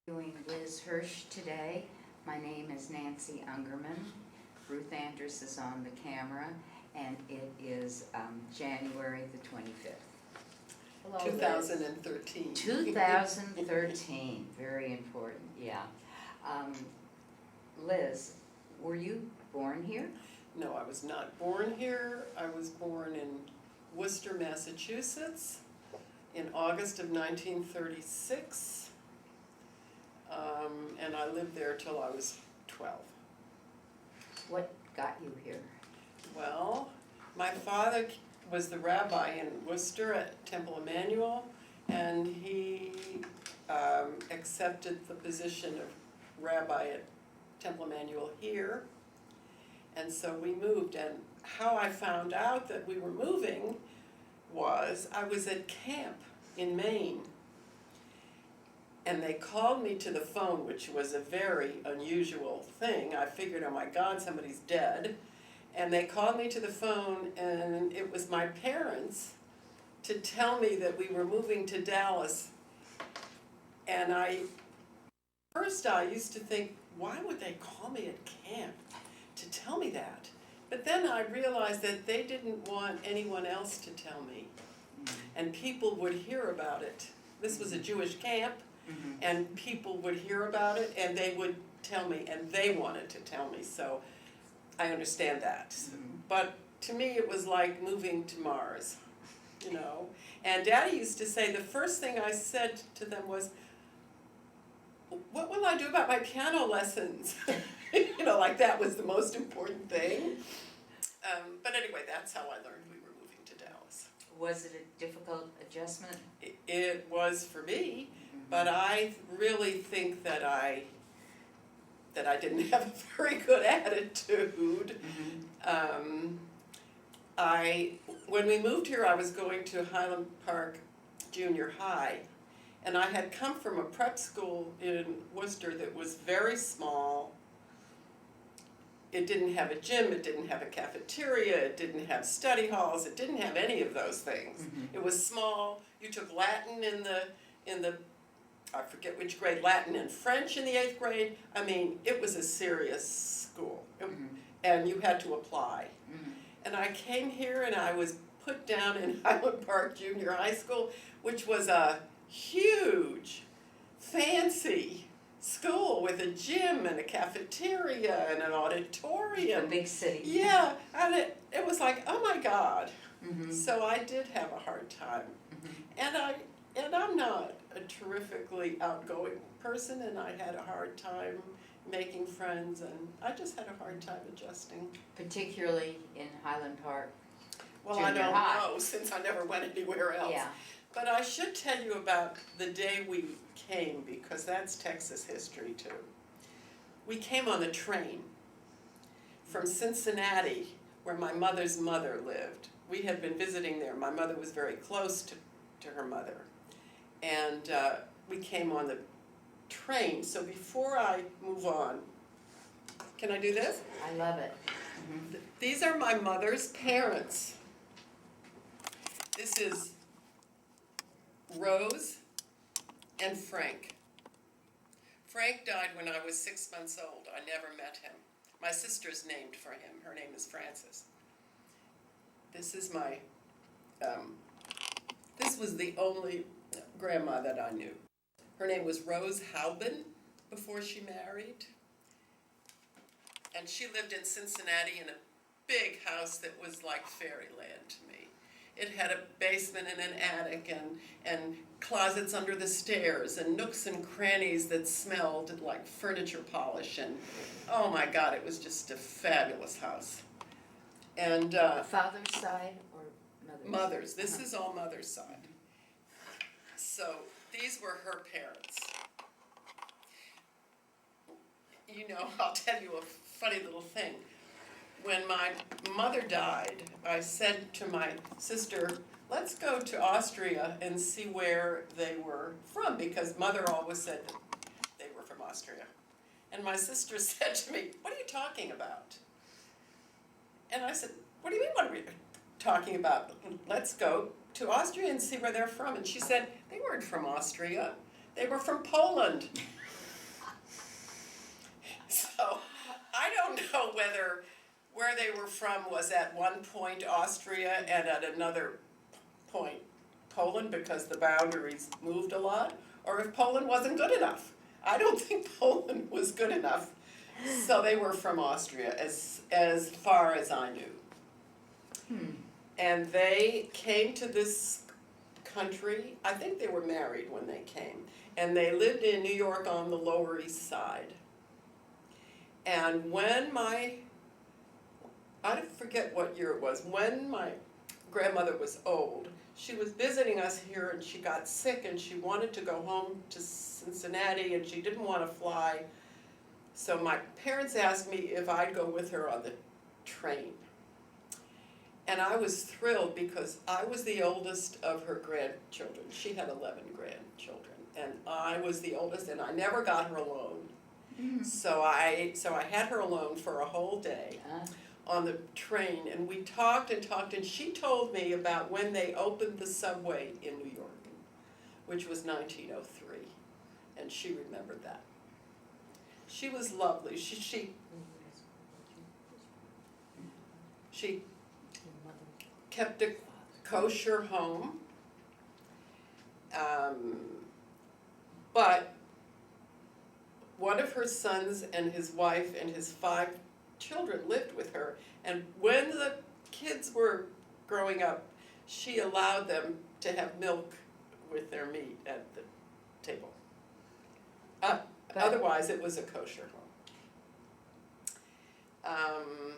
Doing Liz Hirsch today. My name is Nancy Ungerman. Ruth Andrus is on the camera, and it is January the 25th. Hello, 2013. 2013, very important, yeah. Liz, were you born here? No, I was not born here. I was born in Worcester, Massachusetts in August of 1936. And I lived there till I was 12. What got you here? Well, my father was the rabbi in Worcester at Temple Emmanuel, and he accepted the position of rabbi at Temple Emmanuel here. And so we moved, and how I found out that we were moving was I was at camp in Maine. And they called me to the phone, which was a very unusual thing. I figured, oh my God, somebody's dead. And they called me to the phone, and it was my parents to tell me that we were moving to Dallas. And first I used to think, why would they call me at camp to tell me that? But then I realized that they didn't want anyone else to tell me. And people would hear about it. This was a Jewish camp. Mm-hmm. And people would hear about it, and they would tell me, and they wanted to tell me, so I understand that. Mm-hmm. But to me, it was like moving to Mars, you know. And Daddy used to say, the first thing I said to them was, what will I do about my piano lessons? You know, like that was the most important thing. But anyway, that's how I learned we were moving to Dallas. Was it a difficult adjustment? It was for me. But I really think that I didn't have a very good attitude. Mm-hmm. When we moved here, I was going to Highland Park Junior High, and I had come from a prep school in Worcester that was very small. It didn't have a gym, it didn't have a cafeteria, it didn't have study halls, it didn't have any of those things. Mm-hmm. It was small. You took Latin in the I forget which grade, Latin and French in the 8th grade. I mean, it was a serious school. Mm-hmm. And you had to apply. Mm-hmm. And I came here and I was put down in Highland Park Junior High School, which was a huge, fancy school with a gym and a cafeteria and an auditorium. A big city. Yeah, and it was like, oh my God. Mm-hmm. So I did have a hard time. Mm-hmm. And I'm not a terrifically outgoing person, and I had a hard time making friends, and I just had a hard time adjusting. Particularly in Highland Park. Well, I don't know, since I never went anywhere else. Yeah. But I should tell you about the day we came, because that's Texas history too. We came on the train from Cincinnati, where my mother's mother lived. We had been visiting there. My mother was very close to her mother. And we came on the train. So before I move on, can I do this? I love it. Mm-hmm. These are my mother's parents. This is Rose and Frank. Frank died when I was 6 months old. I never met him. My sister's named for him. Her name is Frances. This is my, this was the only grandma that I knew. Her name was Rose Hauben before she married. And she lived in Cincinnati in a big house that was like fairyland to me. It had a basement and an attic and closets under the stairs and nooks and crannies that smelled like furniture polish. And oh my God, it was just a fabulous house. And father's side or mother's? Mother's. This is all mother's side. So these were her parents. You know, I'll tell you a funny little thing. When my mother died, I said to my sister, let's go to Austria and see where they were from, because Mother always said that they were from Austria. And my sister said to me, what are you talking about? And I said, what do you mean, what are we talking about? Let's go to Austria and see where they're from. And she said, they weren't from Austria. They were from Poland. So I don't know where they were from was at one point Austria and at another point Poland, because the boundaries moved a lot, or if Poland wasn't good enough. I don't think Poland was good enough. So they were from Austria as far as I knew. And they came to this country, I think they were married when they came, and they lived in New York on the Lower East Side. And when I forget what year it was, when my grandmother was old, she was visiting us here and she got sick and she wanted to go home to Cincinnati and she didn't want to fly. So my parents asked me if I'd go with her on the train. And I was thrilled because I was the oldest of her grandchildren. She had 11 grandchildren and I was the oldest and I never got her alone. So I had her alone for a whole day on the train, and we talked and talked, and she told me about when they opened the subway in New York, which was 1903, and she remembered that. She was lovely. She kept a kosher home, but one of her sons and his wife and his 5 children lived with her, and when the kids were growing up, she allowed them to have milk with their meat at the table. Otherwise, it was a kosher home.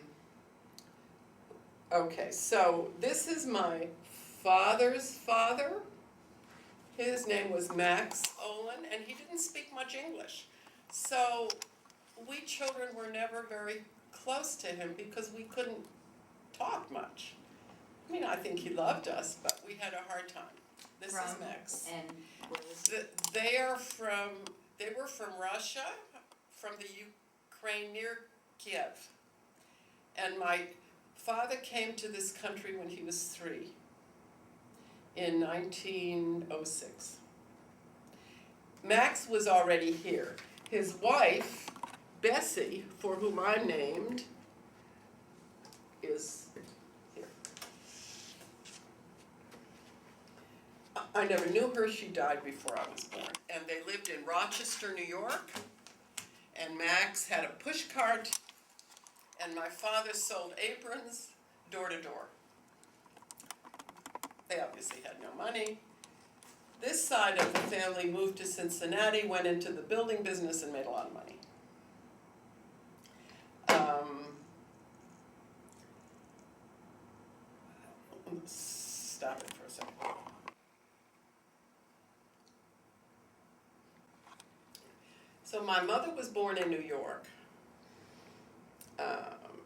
Okay, so this is my father's father. His name was Max Olin, and he didn't speak much English. So we children were never very close to him because we couldn't talk much. I mean, I think he loved us, but we had a hard time. This is Max. And where was they were from Russia, from the Ukraine near Kiev. And my father came to this country when he was 3 in 1906. Max was already here. His wife, Bessie, for whom I'm named, is here. I never knew her. She died before I was born. And they lived in Rochester, New York. And Max had a push cart. And my father sold aprons door to door. They obviously had no money. This side of the family moved to Cincinnati, went into the building business, and made a lot of money. Stop it for a second. So my mother was born in New York,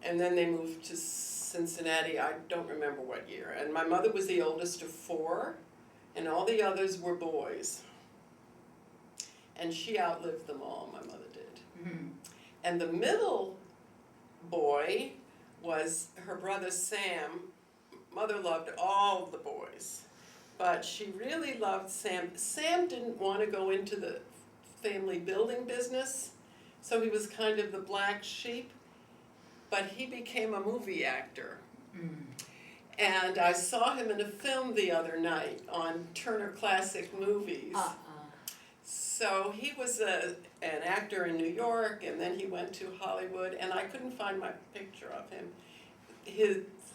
and then they moved to Cincinnati, I don't remember what year. And my mother was the oldest of 4, and all the others were boys. And she outlived them all, my mother did. Mm-hmm. And the middle boy was her brother Sam. Mother loved all the boys, but she really loved Sam. Sam didn't want to go into the family building business, so he was kind of the black sheep, but he became a movie actor. And I saw him in a film the other night on Turner Classic Movies. So he was an actor in New York, and then he went to Hollywood, and I couldn't find my picture of him.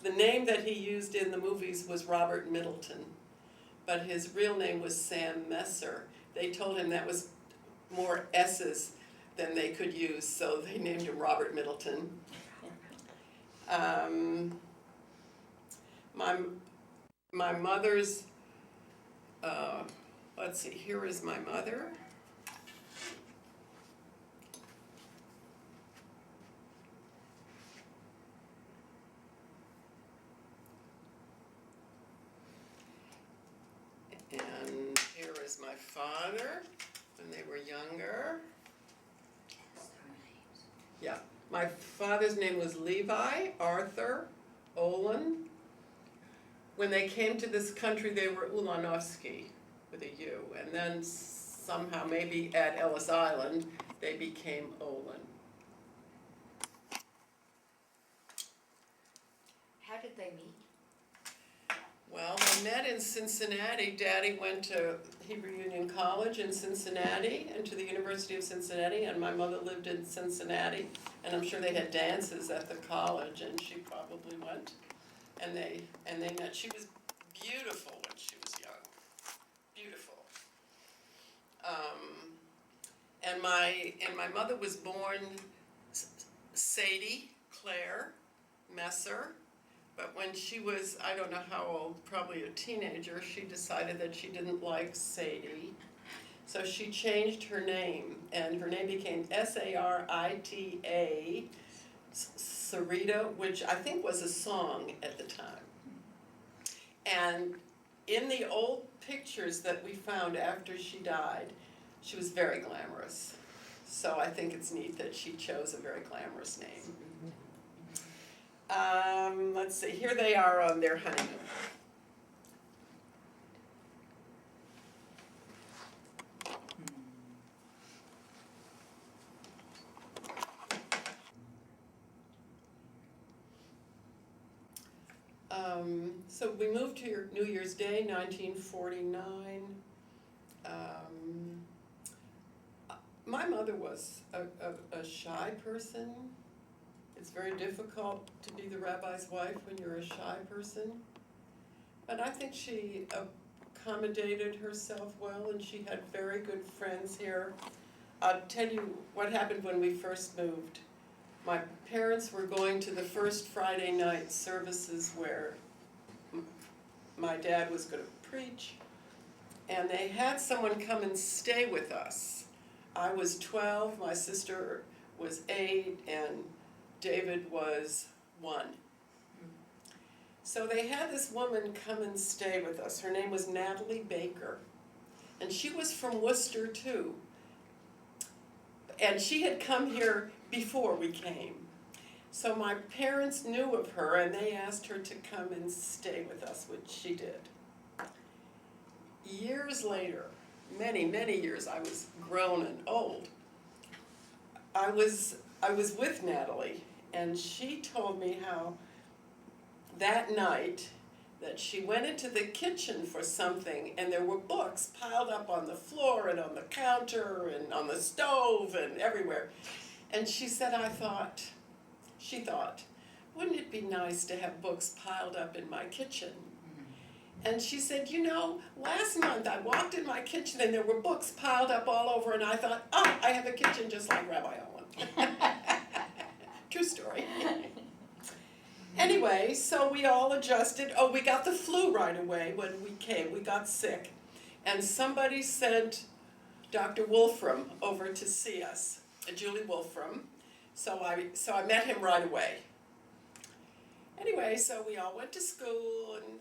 The name that he used in the movies was Robert Middleton, but his real name was Sam Messer. They told him that was more S's than they could use, so they named him Robert Middleton. My mother's, let's see, here is my mother. And here is my father when they were younger. Yeah, my father's name was Levi Arthur Olin. When they came to this country, they were Ulanovsky with a U, and then somehow, maybe at Ellis Island, they became Olin. did they meet? Well, they met in Cincinnati. Daddy went to Hebrew Union College in Cincinnati and to the University of Cincinnati, and my mother lived in Cincinnati. And I'm sure they had dances at the college, and she probably went. And they met. She was beautiful when she was young. Beautiful. And my mother was born Sadie Claire Messer. But when she was, I don't know how old, probably a teenager, she decided that she didn't like Sadie. So she changed her name, and her name became Sarita, Sarita, which I think was a song at the time. And in the old pictures that we found after she died, she was very glamorous. So I think it's neat that she chose a very glamorous name. Let's see, here they are on their honeymoon. So we moved here New Year's Day, 1949. My mother was a shy person. It's very difficult to be the rabbi's wife when you're a shy person. But I think she accommodated herself well, and she had very good friends here. I'll tell you what happened when we first moved. My parents were going to the first Friday night services where my dad was going to preach, and they had someone come and stay with us. I was 12, my sister was 8, and David was 1. So they had this woman come and stay with us. Her name was Natalie Baker, and she was from Worcester too. And she had come here before we came. So my parents knew of her, and they asked her to come and stay with us, which she did. Years later, many, many years, I was grown and old, I was with Natalie, and she told me how that night that she went into the kitchen for something, and there were books piled up on the floor and on the counter and on the stove and everywhere. And she said, she thought, wouldn't it be nice to have books piled up in my kitchen? And she said, you know, last month I walked in my kitchen and there were books piled up all over, and I thought, oh, I have a kitchen just like Rabbi Owen. True story. Anyway, so we all adjusted. Oh, we got the flu right away when we came. We got sick. And somebody sent Dr. Wolfram over to see us, Julie Wolfram. So I met him right away. Anyway, so we all went to school, and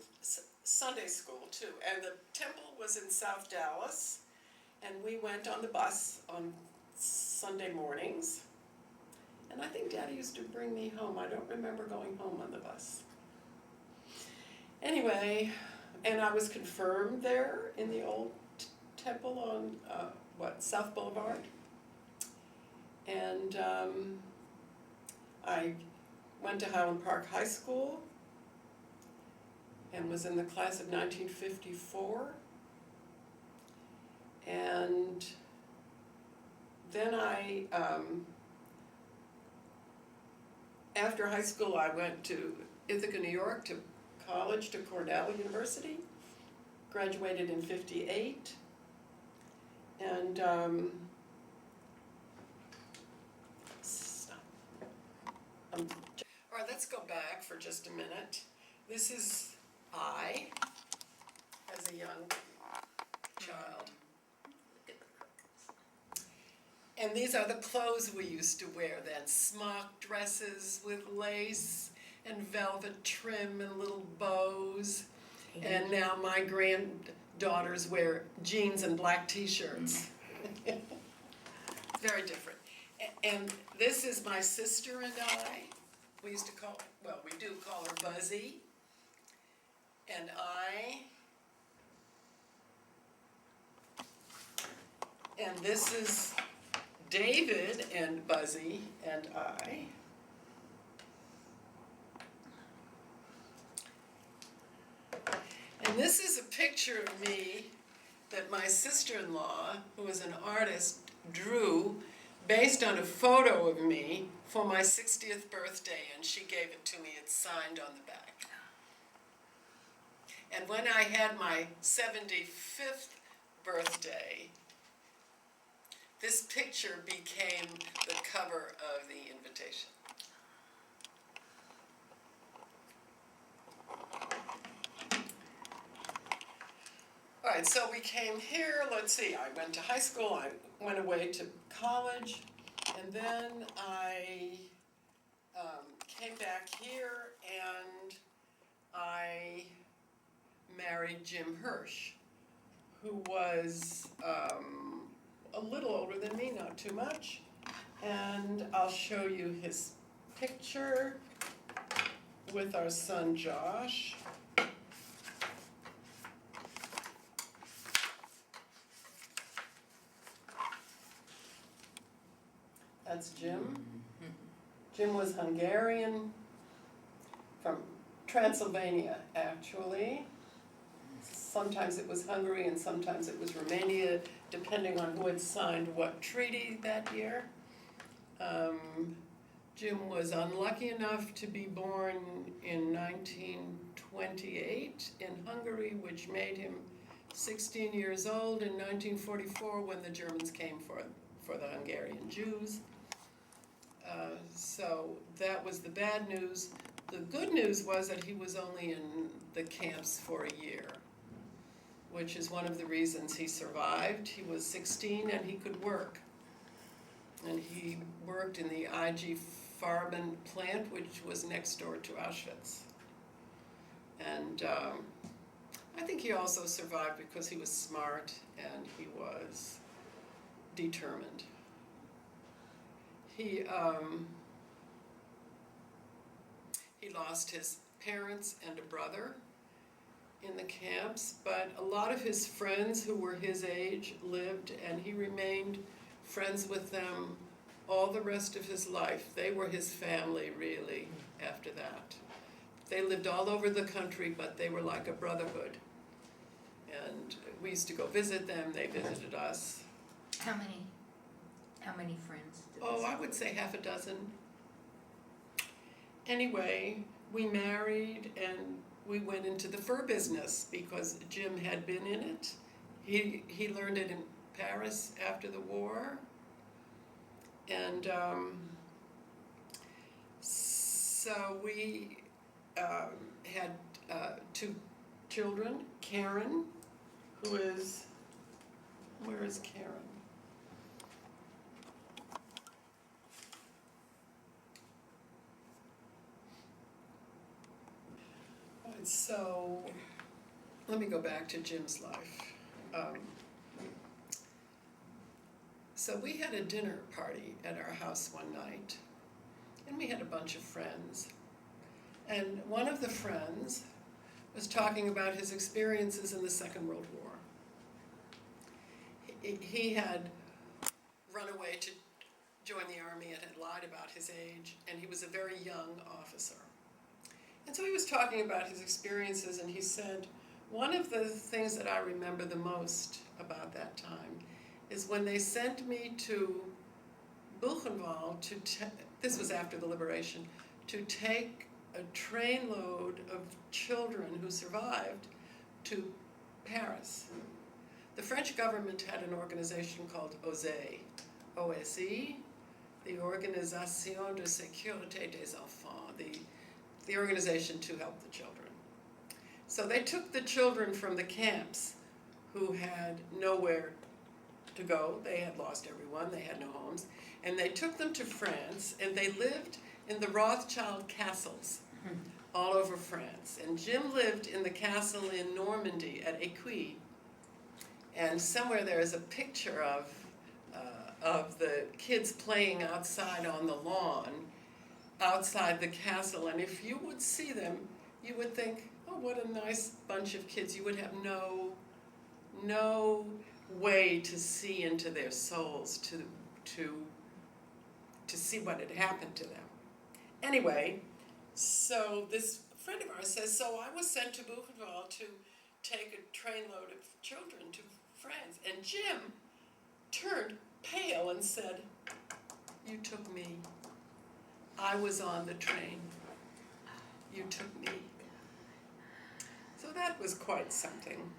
Sunday school too. And the temple was in South Dallas, and we went on the bus on Sunday mornings. And I think Daddy used to bring me home. I don't remember going home on the bus. Anyway, and I was confirmed there in the old temple on, South Boulevard. And I went to Highland Park High School and was in the class of 1954. And then after high school, I went to Ithaca, New York, to college, to Cornell University, graduated in 58, and all right, let's go back for just a minute. This is I, as a young child. And these are the clothes we used to wear then, smock dresses with lace and velvet trim and little bows. And now my granddaughters wear jeans and black t-shirts. Very different. And this is my sister and I. We used to call, well, we do call her Buzzy. And and this is David and Buzzy and I. And this is a picture of me that my sister-in-law, who is an artist, drew based on a photo of me for my 60th birthday, and she gave it to me. It's signed on the back. And when I had my 75th birthday, this picture became the cover of the invitation. All right, so we came here, let's see, I went to high school, I went away to college, and then I came back here and I married Jim Hirsch, who was a little older than me, not too much, and I'll show you his picture with our son Josh. That's Jim. Jim was Hungarian, from Transylvania, actually. Sometimes it was Hungary and sometimes it was Romania, depending on who had signed what treaty that year. Jim was unlucky enough to be born in 1928 in Hungary, which made him 16 years old in 1944 when the Germans came for the Hungarian Jews. So that was the bad news. The good news was that he was only in the camps for a year, which is one of the reasons he survived. He was 16 and he could work. And he worked in the IG Farben plant, which was next door to Auschwitz. And I think he also survived because he was smart and he was determined. He lost his parents and a brother in the camps, but a lot of his friends who were his age lived, and he remained friends with them all the rest of his life. They were his family, really, after that. They lived all over the country, but they were like a brotherhood. And we used to go visit them, they visited us. How many friends did Oh, this I would say half a dozen. Anyway, we married and we went into the fur business because Jim had been in it. He learned it in Paris after the war. And so we had 2 children. Karen, who is, where is Karen? So, let me go back to Jim's life. So we had a dinner party at our house one night, and we had a bunch of friends. And one of the friends was talking about his experiences in the Second World War. He had run away to join the army and had lied about his age, and he was a very young officer. And so he was talking about his experiences, and he said, one of the things that I remember the most about that time is when they sent me to Buchenwald, this was after the liberation, to take a trainload of children who survived to Paris. The French government had an organization called OSE, O-S-E, the Organisation de Sécurité des Enfants, the organization to help the children. So they took the children from the camps who had nowhere to go. They had lost everyone, they had no homes, and they took them to France, and they lived in the Rothschild castles all over France. And Jim lived in the castle in Normandy at Écueil, and somewhere there is a picture of the kids playing outside on the lawn outside the castle, and if you would see them, you would think, oh, what a nice bunch of kids. You would have no way to see into their souls, to see what had happened to them. Anyway, so this friend of ours says, so I was sent to Buchenwald to take a trainload of children to France. And Jim turned pale and said, "You took me. I was on the train. You took me." So that was quite something.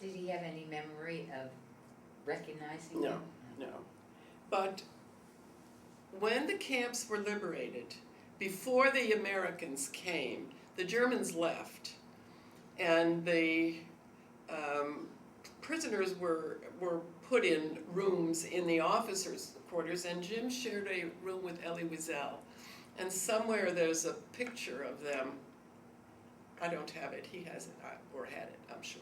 Did he have any memory of recognizing No, them? no. But when the camps were liberated, before the Americans came, the Germans left, and the prisoners were put in rooms in the officers' quarters, and Jim shared a room with Elie Wiesel. And somewhere there's a picture of them. I don't have it. He has it, or had it, I'm sure.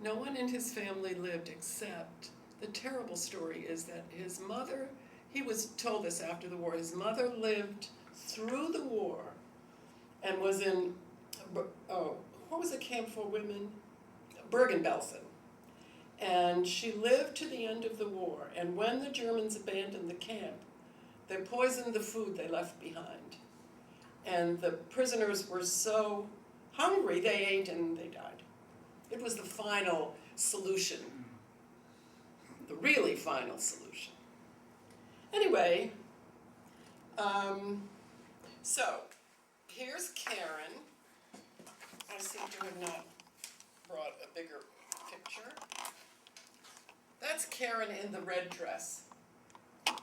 No one in his family lived, except the terrible story is that his mother, he was told this after the war, his mother lived through the war and was in, what was the camp for women? Bergen-Belsen. And she lived to the end of the war, and when the Germans abandoned the camp, they poisoned the food they left behind. And the prisoners were so hungry, they ate and they died. It was the final solution, the really final solution. Anyway, so here's Karen. I seem to have not brought a bigger picture. That's Karen in the red dress.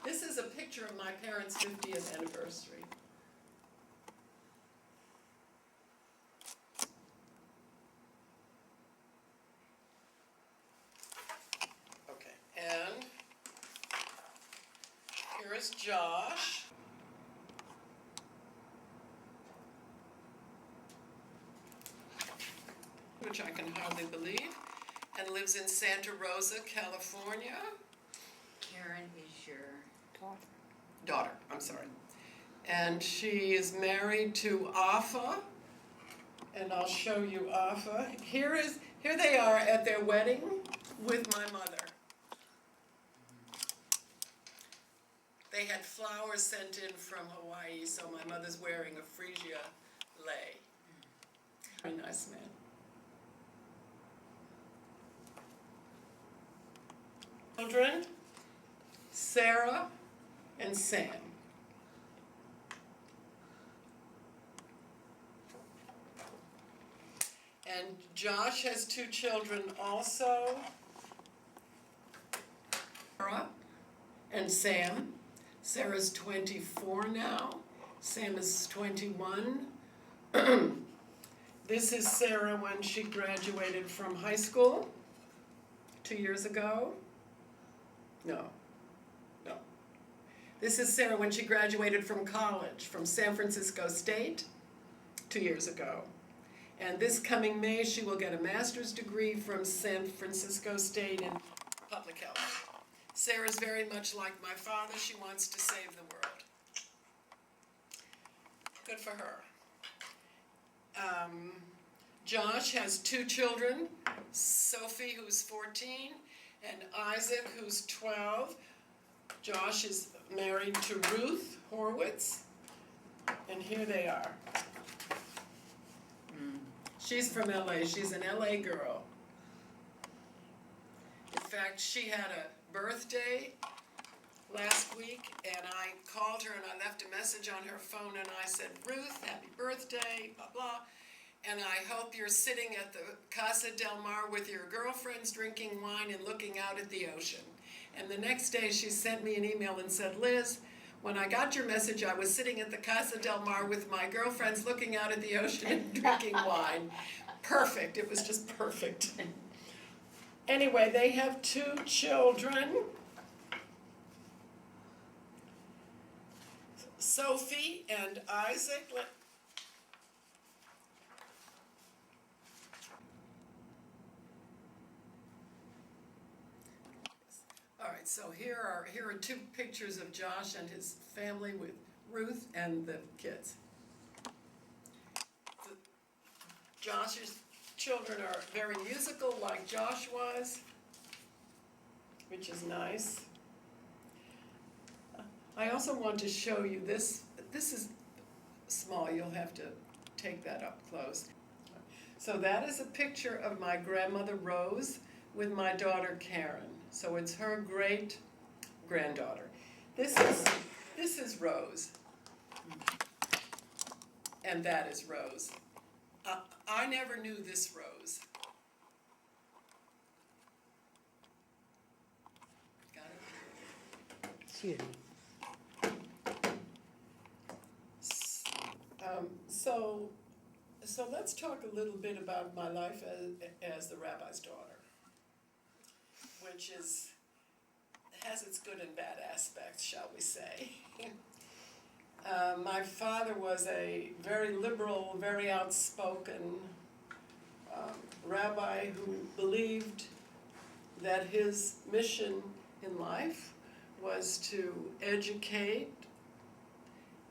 This is a picture of my parents' 50th anniversary. Okay, and here is Josh. Which I can hardly believe, and lives in Santa Rosa, California. Karen is your Daughter, I'm sorry. And she is married to Afa, and I'll show you Afa. Here they are at their wedding with my mother. They had flowers sent in from Hawaii, so my mother's wearing a freesia lei. Very nice man. Children, Sarah and Sam. And Josh has 2 children also, Sarah and Sam. Sarah's 24 now, Sam is 21. This is Sarah when she graduated from high school 2 years ago. No. This is Sarah when she graduated from college, from San Francisco State, 2 years ago. And this coming May, she will get a master's degree from San Francisco State in public health. Sarah's very much like my father. She wants to save the world. Good for her. Josh has 2 children, Sophie, who's 14, and Isaac, who's 12. Josh is married to Ruth Horwitz, and here they are. She's from LA. She's an LA girl. In fact, she had a birthday last week, and I called her and I left a message on her phone, and I said, "Ruth, happy birthday, blah, blah. And I hope you're sitting at the Casa del Mar with your girlfriends drinking wine and looking out at the ocean." And the next day she sent me an email and said, "Liz, when I got your message, I was sitting at the Casa del Mar with my girlfriends looking out at the ocean and drinking wine." Perfect. It was just perfect. Anyway, they have 2 children. Sophie and Isaac. All right, so here are 2 pictures of Josh and his family with Ruth and the kids. Josh's children are very musical, like Josh was, which is nice. I also want to show you this this is small, you'll have to take that up close. So that is a picture of my grandmother Rose with my daughter Karen. So it's her great granddaughter. This is Rose. And that is Rose. I never knew this Rose. Got it? Excuse me. So let's talk a little bit about my life as the rabbi's daughter, which has its good and bad aspects, shall we say. My father was a very liberal, very outspoken rabbi who believed that his mission in life was to educate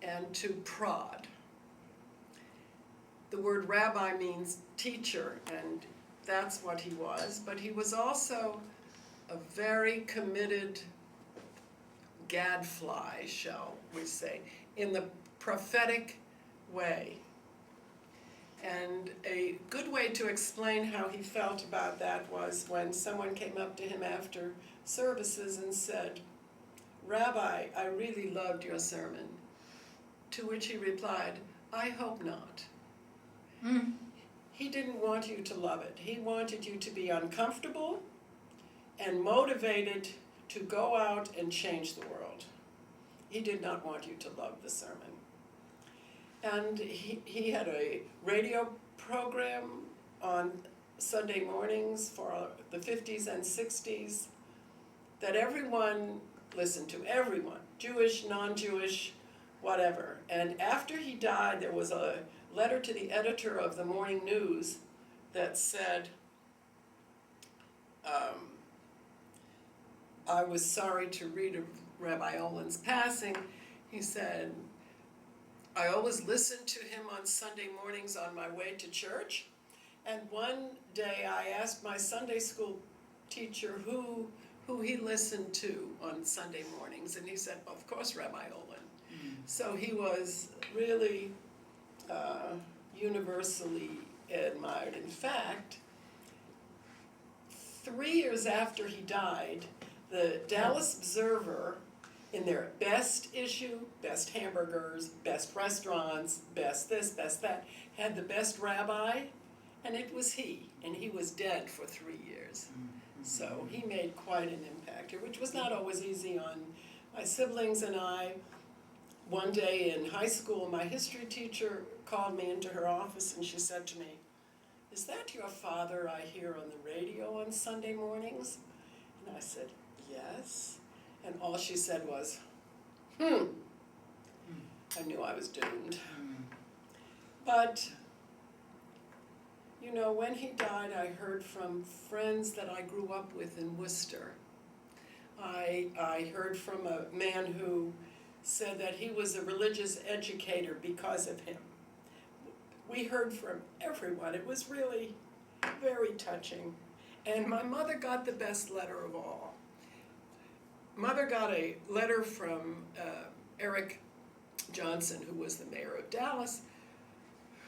and to prod. The word rabbi means teacher, and that's what he was, but he was also a very committed gadfly, shall we say, in the prophetic way. And a good way to explain how he felt about that was when someone came up to him after services and said, "Rabbi, I really loved your sermon." To which he replied, "I hope not." He didn't want you to love it. He wanted you to be uncomfortable and motivated to go out and change the world. He did not want you to love the sermon. And he had a radio program on Sunday mornings for the 50s and 60s that everyone listened to, everyone, Jewish, non-Jewish, whatever. And after he died, there was a letter to the editor of the Morning News that said, I was sorry to read of Rabbi Olin's passing. He said, I always listened to him on Sunday mornings on my way to church. And one day I asked my Sunday school teacher who he listened to on Sunday mornings. And he said, of course, Rabbi Olin. So he was really universally admired. In fact, 3 years after he died, the Dallas Observer, in their best issue, best hamburgers, best restaurants, best this, best that, had the best rabbi, and it was he, and he was dead for 3 years. So he made quite an impact here, which was not always easy on my siblings and I. One day in high school, my history teacher called me into her office and she said to me, "Is that your father I hear on the radio on Sunday mornings?" And I said, "Yes." And all she said was, I knew I was doomed. But, you know, when he died, I heard from friends that I grew up with in Worcester. I heard from a man who said that he was a religious educator because of him. We heard from everyone. It was really very touching. And my mother got the best letter of all. Mother got a letter from Eric Johnson, who was the mayor of Dallas,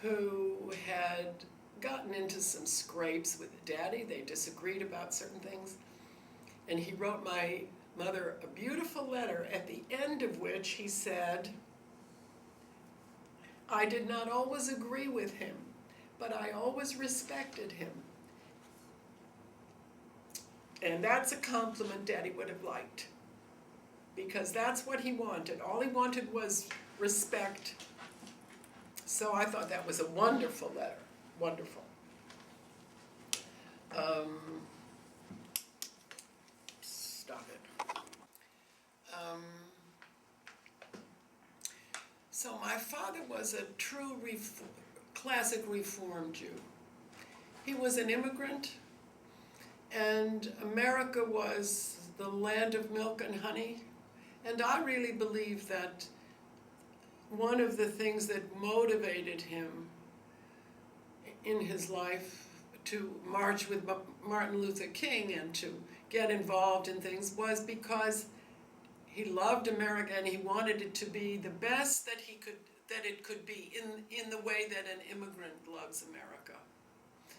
who had gotten into some scrapes with Daddy. They disagreed about certain things. And he wrote my mother a beautiful letter, at the end of which he said, "I did not always agree with him, but I always respected him." And that's a compliment Daddy would have liked, because that's what he wanted. All he wanted was respect. So I thought that was a wonderful letter, wonderful. Stop it. So my father was a true classic Reform Jew. He was an immigrant, and America was the land of milk and honey. And I really believe that one of the things that motivated him in his life to march with Martin Luther King and to get involved in things was because he loved America, and he wanted it to be the best that it could be in the way that an immigrant loves America.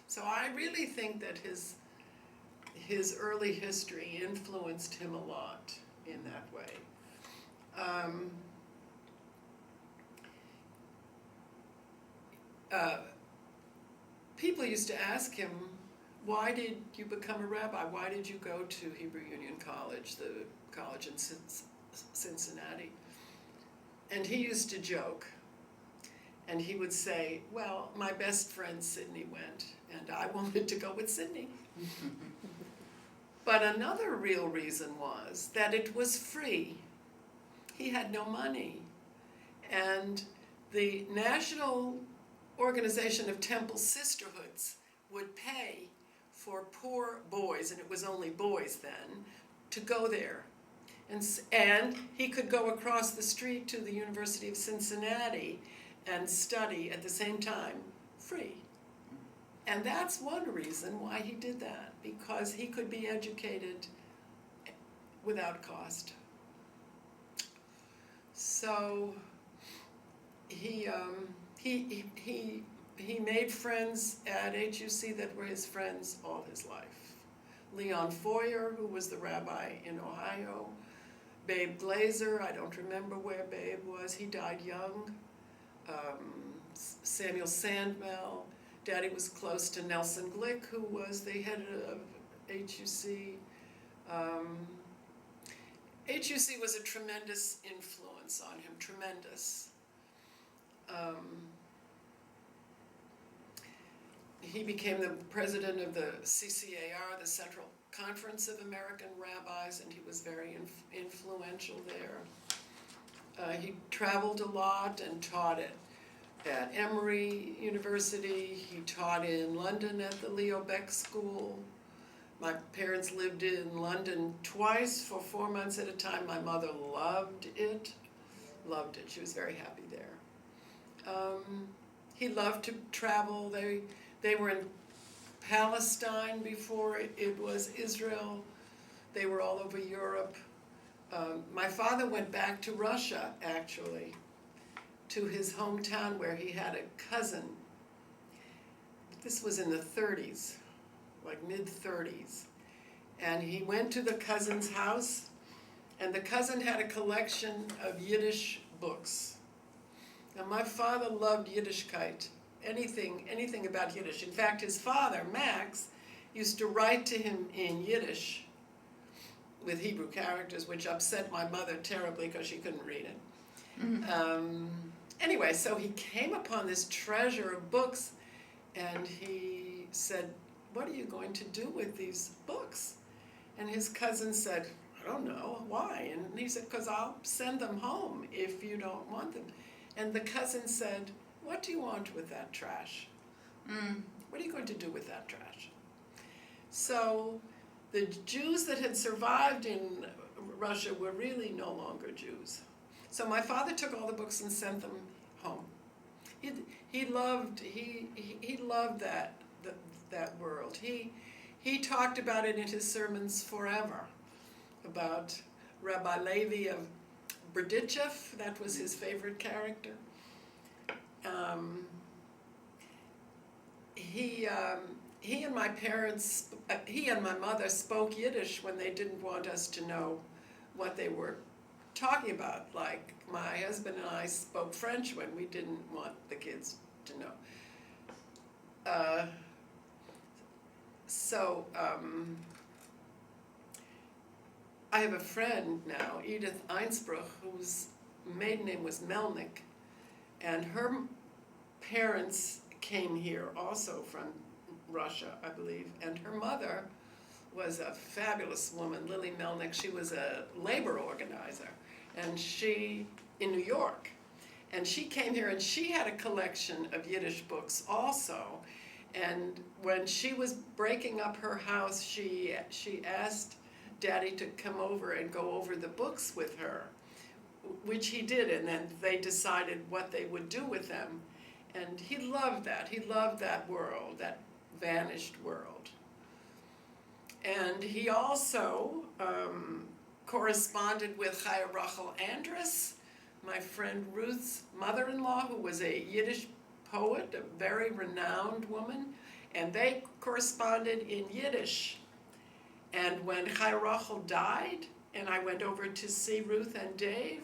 So I really think that his early history influenced him a lot in that way. People used to ask him, why did you become a rabbi? Why did you go to Hebrew Union College, the college in Cincinnati? And he used to joke. And he would say, well, my best friend Sydney went, and I wanted to go with Sydney. But another real reason was that it was free. He had no money. And the National Organization of Temple Sisterhoods would pay for poor boys, and it was only boys then, to go there. And he could go across the street to the University of Cincinnati and study at the same time, free. And that's one reason why he did that, because he could be educated without cost. So he made friends at HUC that were his friends all his life. Leon Foyer, who was the rabbi in Ohio, Babe Glazer, I don't remember where Babe was, he died young. Samuel Sandmel. Daddy was close to Nelson Glick, who was the head of HUC. HUC was a tremendous influence on him, tremendous. He became the president of the CCAR, the Central Conference of American Rabbis, and he was very influential there. He traveled a lot and taught at Emory University. He taught in London at the Leo Baeck School. My parents lived in London twice for 4 months at a time. My mother loved it. She was very happy there. He loved to travel. They were in Palestine before it was Israel. They were all over Europe. My father went back to Russia, actually, to his hometown where he had a cousin. This was in the 30s, like mid-30s. And he went to the cousin's house, and the cousin had a collection of Yiddish books. Now my father loved Yiddishkeit, anything about Yiddish. In fact, his father, Max, used to write to him in Yiddish with Hebrew characters, which upset my mother terribly because she couldn't read it. Mm-hmm. Anyway, so he came upon this treasure of books, and he said, what are you going to do with these books? And his cousin said, I don't know, why? And he said, because I'll send them home if you don't want them. And the cousin said, what do you want with that trash? What are you going to do with that trash? So the Jews that had survived in Russia were really no longer Jews. So my father took all the books and sent them home. He loved that world. He talked about it in his sermons forever, about Rabbi Levi of Berdichev. That was his favorite character. He and my mother spoke Yiddish when they didn't want us to know what they were talking about. Like my husband and I spoke French when we didn't want the kids to know. I have a friend now, Edith Einsberg, whose maiden name was Melnick, and her parents came here also from Russia, I believe, and her mother was a fabulous woman, Lily Melnick. She was a labor organizer, and in New York, and she came here, and she had a collection of Yiddish books also. And when she was breaking up her house, she asked Daddy to come over and go over the books with her, which he did, and then they decided what they would do with them. And he loved that. He loved that world, that vanished world. And he also corresponded with Chaya Rachel Andrus, my friend Ruth's mother-in-law, who was a Yiddish poet, a very renowned woman, and they corresponded in Yiddish. And when Chaya Rachel died, and I went over to see Ruth and Dave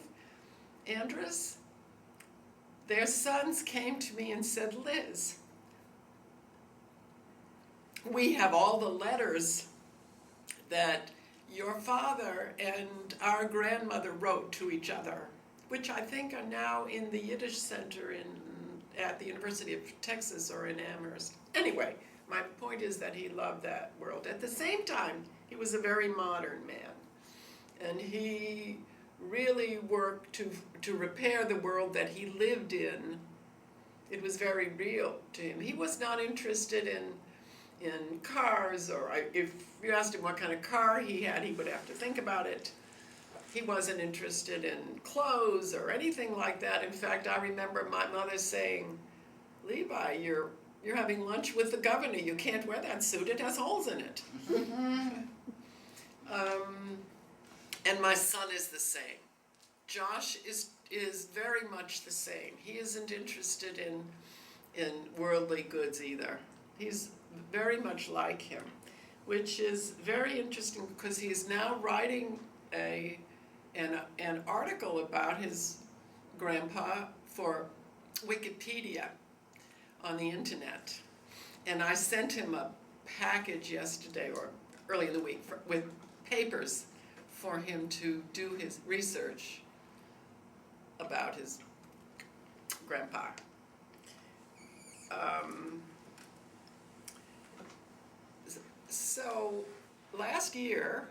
Andrus, their sons came to me and said, Liz, we have all the letters that your father and our grandmother wrote to each other, which I think are now in the Yiddish Center at the University of Texas or in Amherst. Anyway, my point is that he loved that world. At the same time, he was a very modern man, and he really worked to repair the world that he lived in. It was very real to him. He was not interested in cars, or if you asked him what kind of car he had, he would have to think about it. He wasn't interested in clothes or anything like that. In fact, I remember my mother saying, Levi, you're having lunch with the governor. You can't wear that suit. It has holes in it. And my son is the same. Josh is very much the same. He isn't interested in worldly goods either. He's very much like him, which is very interesting because he is now writing an article about his grandpa for Wikipedia on the internet. And I sent him a package yesterday or early in the week with papers for him to do his research about his grandpa. So last year,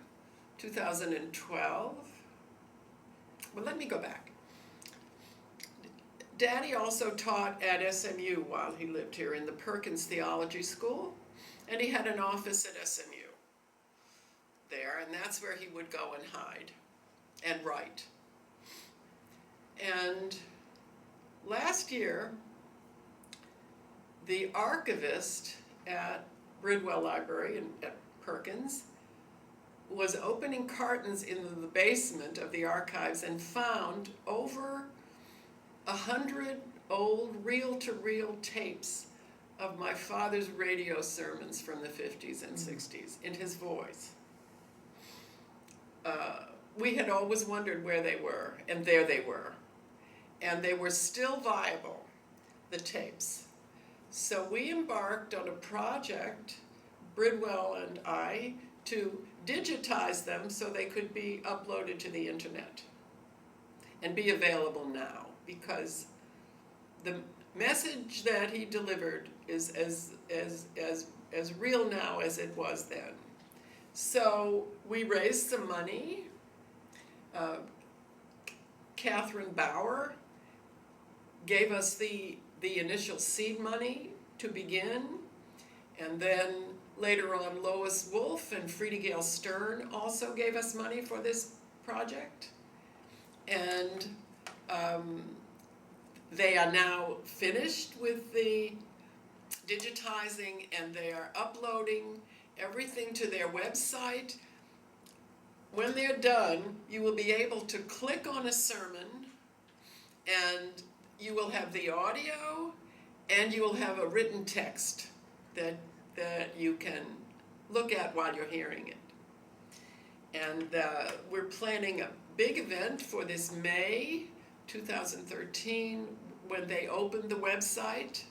2012, well, let me go back. Daddy also taught at SMU while he lived here in the Perkins Theology School, and he had an office at SMU there, and that's where he would go and hide and write. And last year, the archivist at Bridwell Library at Perkins was opening cartons in the basement of the archives and found over 100 old reel-to-reel tapes of my father's radio sermons from the 50s and 60s in his voice. We had always wondered where they were, and there they were. And they were still viable, the tapes. So we embarked on a project, Bridwell and I, to digitize them so they could be uploaded to the internet and be available now, because the message that he delivered is as real now as it was then. So we raised some money. Catherine Bauer gave us the initial seed money to begin, and then later on Lois Wolfe and Frida Gale Stern also gave us money for this project. And they are now finished with the digitizing, and they are uploading everything to their website. When they're done, you will be able to click on a sermon, and you will have the audio, and you will have a written text that you can look at while you're hearing it. And we're planning a big event for this May 2013 when they open the website,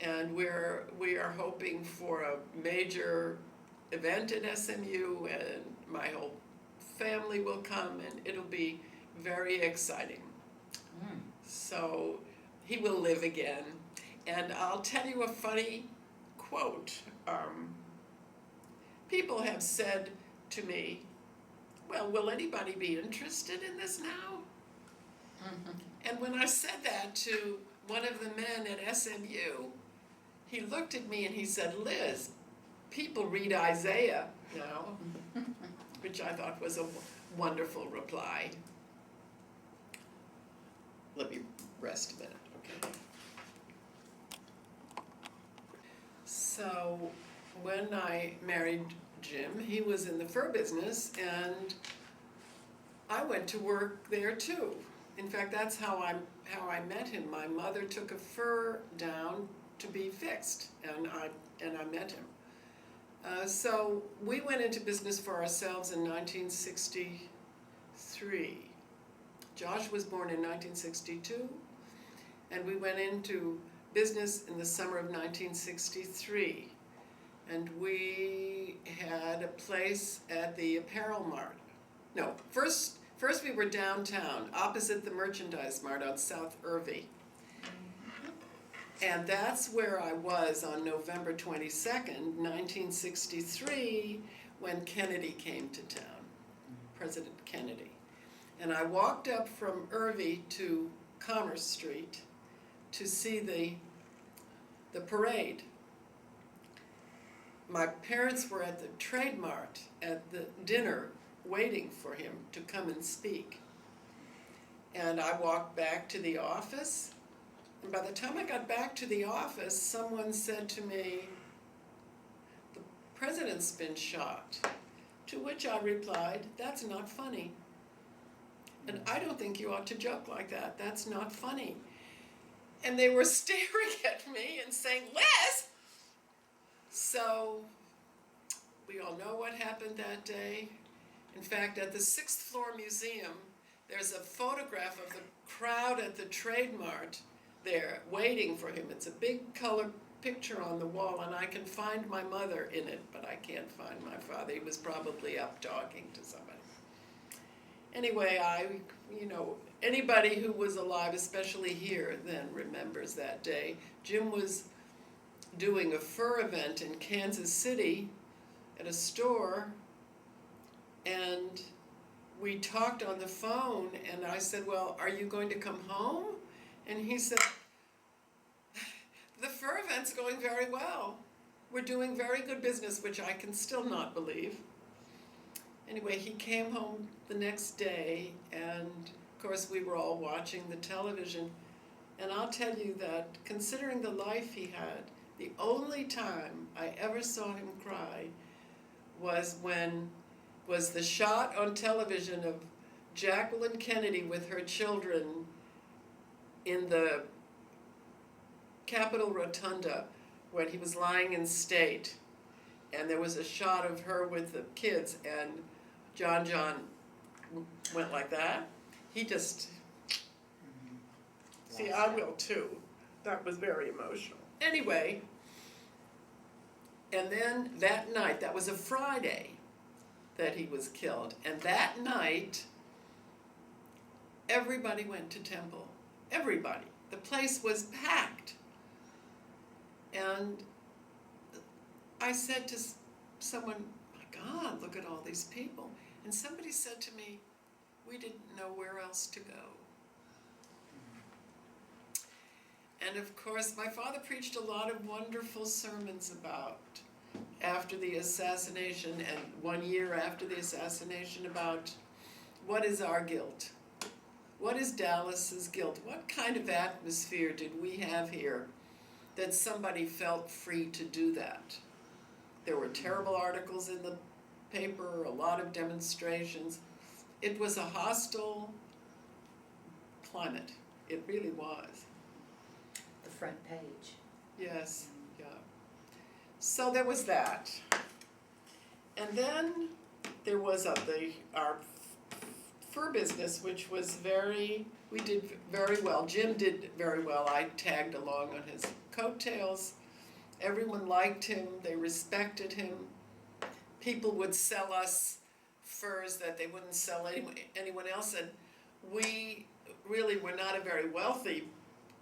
and we are hoping for a major event at SMU, and my whole family will come, and it'll be very exciting. So he will live again. And I'll tell you a funny quote. People have said to me, well, will anybody be interested in this now? And when I said that to one of the men at SMU, he looked at me and he said, Liz, people read Isaiah now, which I thought was a wonderful reply. Let me rest a minute, okay? So when I married Jim, he was in the fur business, and I went to work there too. In fact, that's how I met him. My mother took a fur down to be fixed, and I met him. So we went into business for ourselves in 1963. Josh was born in 1962, and we went into business in the summer of 1963. And we had a place at the Apparel Mart. No, first we were downtown, opposite the Merchandise Mart on South Irving. And that's where I was on November 22nd, 1963, when Kennedy came to town, President Kennedy. And I walked up from Irving to Commerce Street to see the parade. My parents were at the Trade Mart at the dinner waiting for him to come and speak. And I walked back to the office, and by the time I got back to the office, someone said to me, "The president's been shot." To which I replied, "That's not funny. And I don't think you ought to joke like that. That's not funny." And they were staring at me and saying, "Les!" So we all know what happened that day. In fact, at the 6th floor museum, there's a photograph of the crowd at the Trade Mart there waiting for him. It's a big color picture on the wall, and I can find my mother in it, but I can't find my father. He was probably up talking to somebody. Anyway, anybody who was alive, especially here then, remembers that day. Jim was doing a fur event in Kansas City at a store, and we talked on the phone, and I said, "Well, are you going to come home?" And he said, "The fur event's going very well. We're doing very good business," which I can still not believe. Anyway, he came home the next day, and of course we were all watching the television, and I'll tell you that considering the life he had, the only time I ever saw him cry was the shot on television of Jacqueline Kennedy with her children in the Capitol Rotunda when he was lying in state, and there was a shot of her with the kids, and John went like that. He just, see, I will too. That was very emotional. Anyway, and then that night, that was a Friday that he was killed, and that night, everybody went to temple. Everybody. The place was packed. And I said to someone, "My God, look at all these people." And somebody said to me, "We didn't know where else to go." And of course, my father preached a lot of wonderful sermons about, after the assassination and 1 year after the assassination, about what is our guilt? What is Dallas's guilt? What kind of atmosphere did we have here that somebody felt free to do that? There were terrible articles in the paper, a lot of demonstrations. It was a hostile climate. It really was. The front page. Yes, yeah. So there was that. And then there was our fur business, which was we did very well. Jim did very well. I tagged along on his coattails. Everyone liked him. They respected him. People would sell us furs that they wouldn't sell anyone else. And we really were not a very wealthy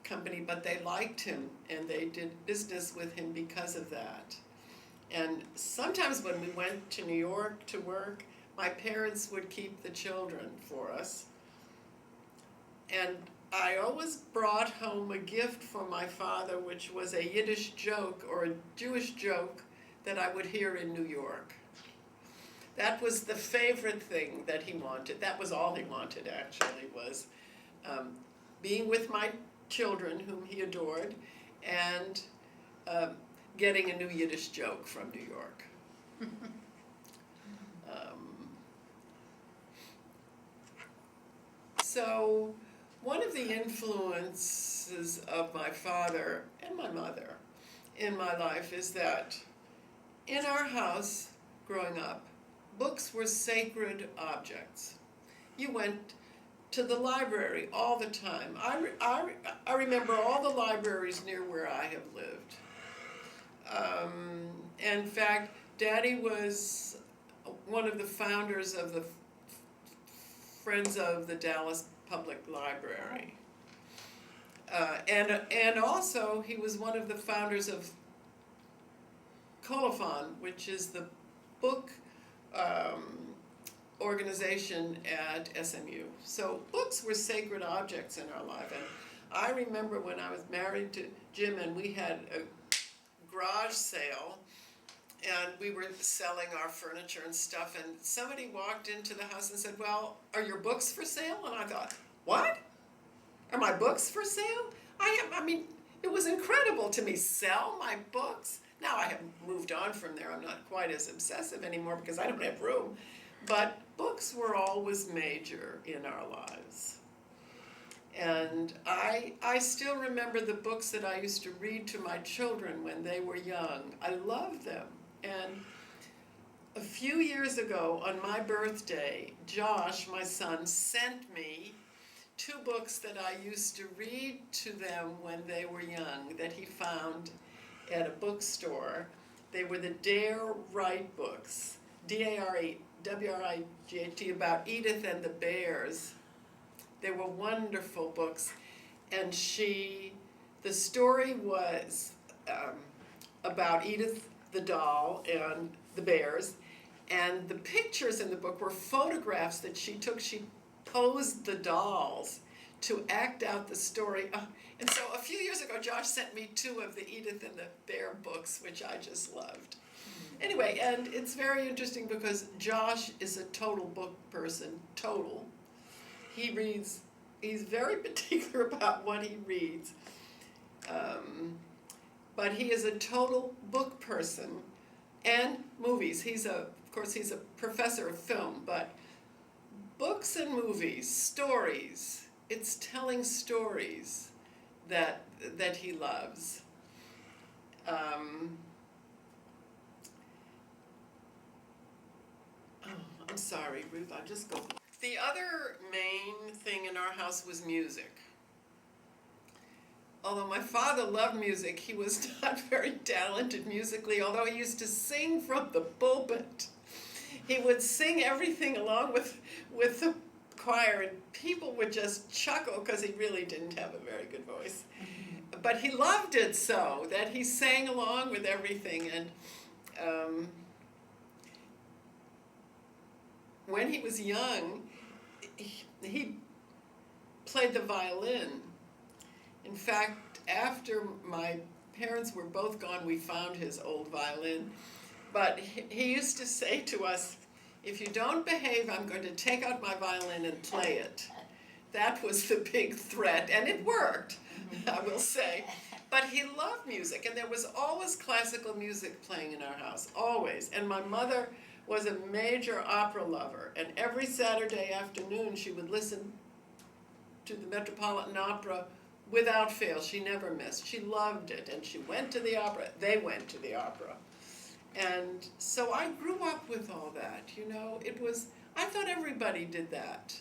company, but they liked him, and they did business with him because of that. And sometimes when we went to New York to work, my parents would keep the children for us. And I always brought home a gift for my father, which was a Yiddish joke or a Jewish joke that I would hear in New York. That was the favorite thing that he wanted. That was all he wanted, actually, was being with my children, whom he adored, and getting a new Yiddish joke from New York. so one of the influences of my father and my mother in my life is that in our house growing up, books were sacred objects. You went to the library all the time. I remember all the libraries near where I have lived. In fact, Daddy was one of the founders of the Friends of the Dallas Public Library. And also he was one of the founders of Colophon, which is the book organization at SMU. So books were sacred objects in our life. And I remember when I was married to Jim and we had a garage sale and we were selling our furniture and stuff, and somebody walked into the house and said, well, are your books for sale? And I thought, what? Are my books for sale? I mean, it was incredible to me, sell my books. Now I have moved on from there. I'm not quite as obsessive anymore because I don't have room. But books were always major in our lives. And I still remember the books that I used to read to my children when they were young. I loved them. And a few years ago, on my birthday, Josh, my son, sent me 2 books that I used to read to them when they were young that he found at a bookstore. They were the Dare Wright books, D-A-R-E-W-R-I-G-H-T, about Edith and the Bears. They were wonderful books. And the story was about Edith the doll and the bears. And the pictures in the book were photographs that she took. She posed the dolls to act out the story. And so a few years ago, Josh sent me 2 of the Edith and the Bear books, which I just loved. Anyway, and it's very interesting because Josh is a total book person, total. He reads, he's very particular about what he reads. But he is a total book person and movies. Of course, he's a professor of film, but books and movies, stories, it's telling stories that he loves. I'm sorry, Ruth, I'll just go. The other main thing in our house was music. Although my father loved music, he was not very talented musically, although he used to sing from the pulpit. He would sing everything along with the choir, and people would just chuckle because he really didn't have a very good voice. But he loved it so that he sang along with everything. And when he was young, he played the violin. In fact, after my parents were both gone, we found his old violin. But he used to say to us, if you don't behave, I'm going to take out my violin and play it. That was the big threat, and it worked, I will say. But he loved music, and there was always classical music playing in our house, always. And my mother was a major opera lover, and every Saturday afternoon she would listen to the Metropolitan Opera without fail. She never missed. She loved it, and she went to the opera. They went to the opera. And so I grew up with all that, you know. I thought everybody did that.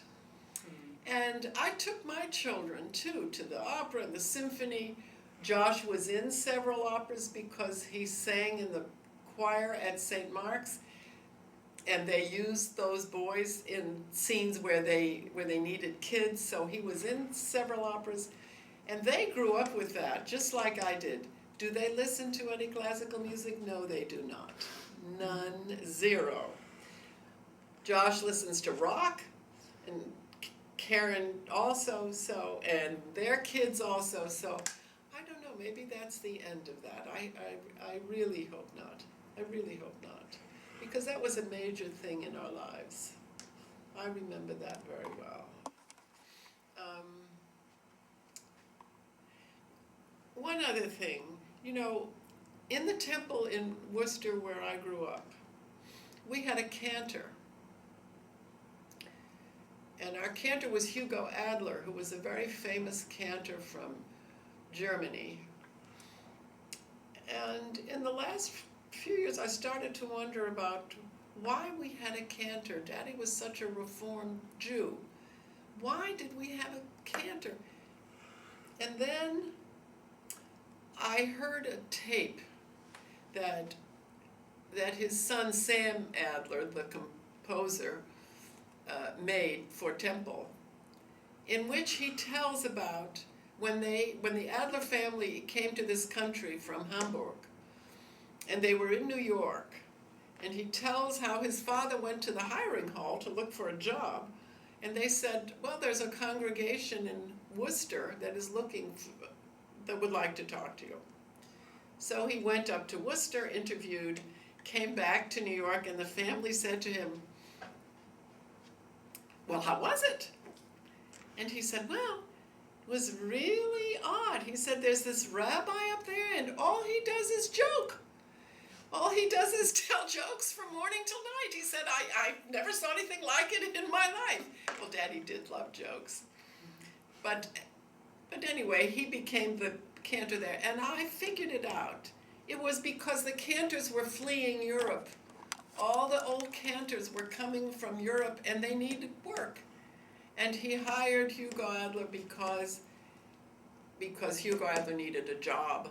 And I took my children, too, to the opera and the symphony. Josh was in several operas because he sang in the choir at St. Mark's. And they used those boys in scenes where they needed kids, so he was in several operas. And they grew up with that, just like I did. Do they listen to any classical music? No, they do not. None, 0. Josh listens to rock, and Karen also, and their kids also, so I don't know, maybe that's the end of that. I really hope not. I really hope not. Because that was a major thing in our lives. I remember that very well. One other thing, you know, in the temple in Worcester where I grew up, we had a cantor. And our cantor was Hugo Adler, who was a very famous cantor from Germany. And in the last few years, I started to wonder about why we had a cantor. Daddy was such a Reformed Jew. Why did we have a cantor? And then I heard a tape that his son Sam Adler, the composer, made for Temple, in which he tells about when the Adler family came to this country from Hamburg, and they were in New York, and he tells how his father went to the hiring hall to look for a job, and they said, well, there's a congregation in Worcester that is that would like to talk to you. So he went up to Worcester, interviewed, came back to New York, and the family said to him, well, how was it? And he said, well, it was really odd. He said, there's this rabbi up there, and all he does is joke. All he does is tell jokes from morning till night. He said, I never saw anything like it in my life. Well, Daddy did love jokes. But anyway, he became the cantor there, and I figured it out. It was because the cantors were fleeing Europe. All the old cantors were coming from Europe, and they needed work. And he hired Hugo Adler because Hugo Adler needed a job.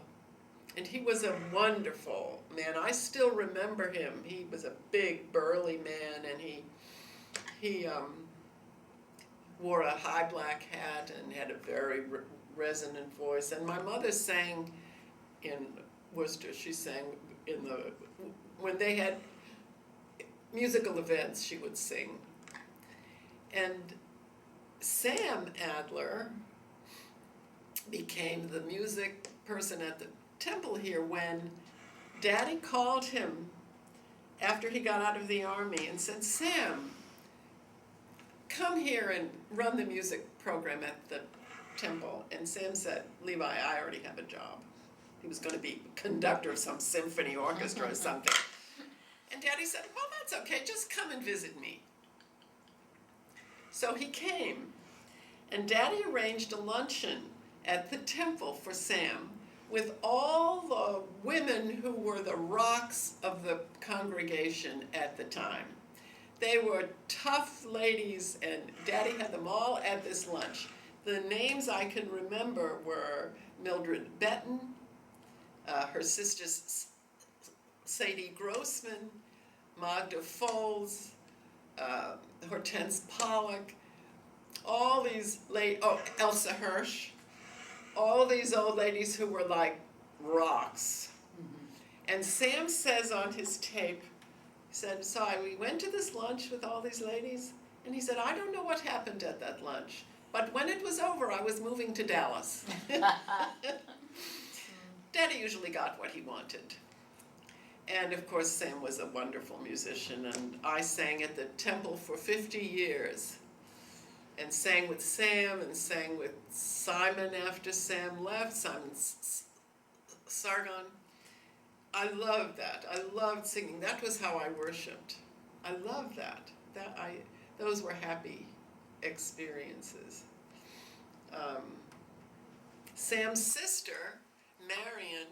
And he was a wonderful man. I still remember him. He was a big, burly man, and he wore a high black hat and had a very resonant voice. And my mother sang in Worcester. She sang when they had musical events, she would sing. And Sam Adler became the music person at the Temple here when Daddy called him after he got out of the army and said, Sam, come here and run the music program at the Temple. And Sam said, Levi, I already have a job. He was going to be conductor of some symphony orchestra or something. And Daddy said, well, that's okay, just come and visit me. So he came, and Daddy arranged a luncheon at the Temple for Sam with all the women who were the rocks of the congregation at the time. They were tough ladies, and Daddy had them all at this lunch. The names I can remember were Mildred Benton, her sister Sadie Grossman, Magda Foles, Hortense Pollock, all these Elsa Hirsch, all these old ladies who were like rocks. Mm-hmm. And Sam says on his tape, he said, so we went to this lunch with all these ladies, and he said, I don't know what happened at that lunch, but when it was over, I was moving to Dallas. Daddy usually got what he wanted. And of course, Sam was a wonderful musician, and I sang at the Temple for 50 years, and sang with Sam, and sang with Simon after Sam left, Simon Sargon. I loved that. I loved singing. That was how I worshipped. I loved that. Those were happy experiences. Sam's sister, Marion,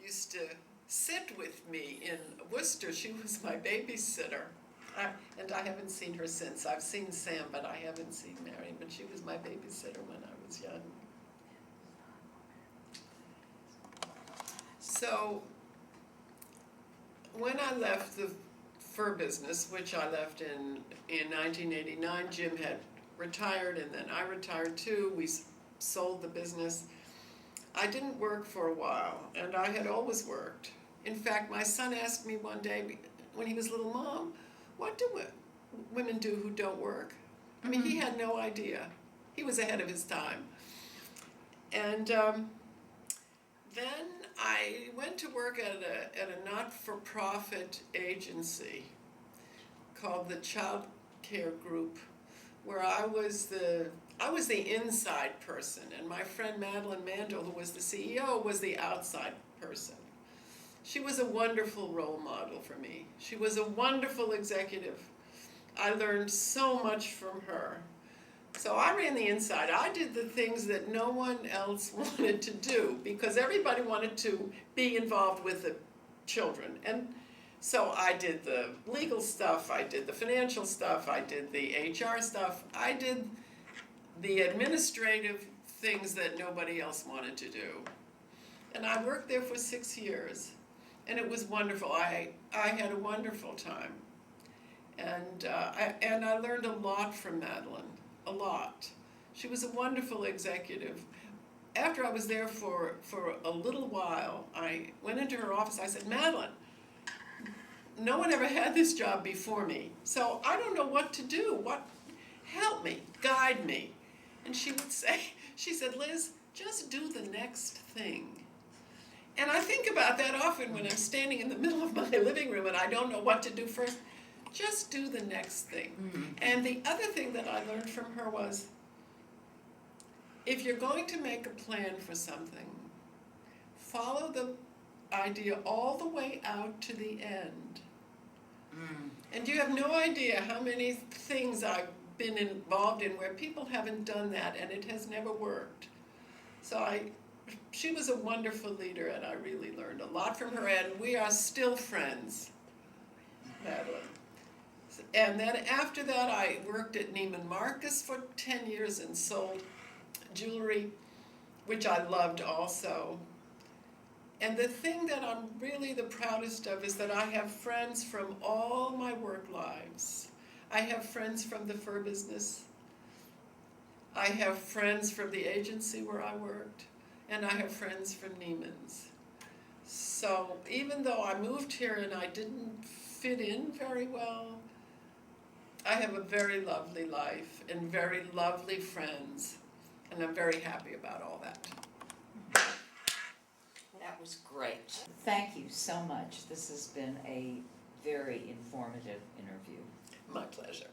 used to sit with me in Worcester. She was my babysitter. And I haven't seen her since. I've seen Sam, but I haven't seen Marion. But she was my babysitter when I was young. So when I left the fur business, which I left in 1989, Jim had retired, and then I retired too. We sold the business. I didn't work for a while, and I had always worked. In fact, my son asked me one day when he was little, Mom, what do women do who don't work? I mean, he had no idea. He was ahead of his time. And then I went to work at a not-for-profit agency called the Child Care Group, where I was the inside person, and my friend Madeline Mandel, who was the CEO, was the outside person. She was a wonderful role model for me. She was a wonderful executive. I learned so much from her. So I ran the inside. I did the things that no one else wanted to do because everybody wanted to be involved with the children. And so I did the legal stuff, I did the financial stuff, I did the HR stuff, I did the administrative things that nobody else wanted to do. And I worked there for 6 years, and it was wonderful. I had a wonderful time. And I learned a lot from Madeline, a lot. She was a wonderful executive. After I was there for a little while, I went into her office. I said, Madeline, no one ever had this job before me, so I don't know what to do. Help me, guide me. And she would say, she said, Liz, just do the next thing. And I think about that often when I'm standing in the middle of my living room and I don't know what to do first. Just do the next thing. Mm-hmm. And the other thing that I learned from her was, if you're going to make a plan for something, follow the idea all the way out to the end. Mm. And you have no idea how many things I've been involved in where people haven't done that and it has never worked. So she was a wonderful leader and I really learned a lot from her, and we are still friends, Madeline. And then after that I worked at Neiman Marcus for 10 years and sold jewelry, which I loved also. And the thing that I'm really the proudest of is that I have friends from all my work lives. I have friends from the fur business. I have friends from the agency where I worked. And I have friends from Neiman's. So even though I moved here and I didn't fit in very well, I have a very lovely life and very lovely friends. And I'm very happy about all that. That was great. Thank you so much. This has been a very informative interview. My pleasure.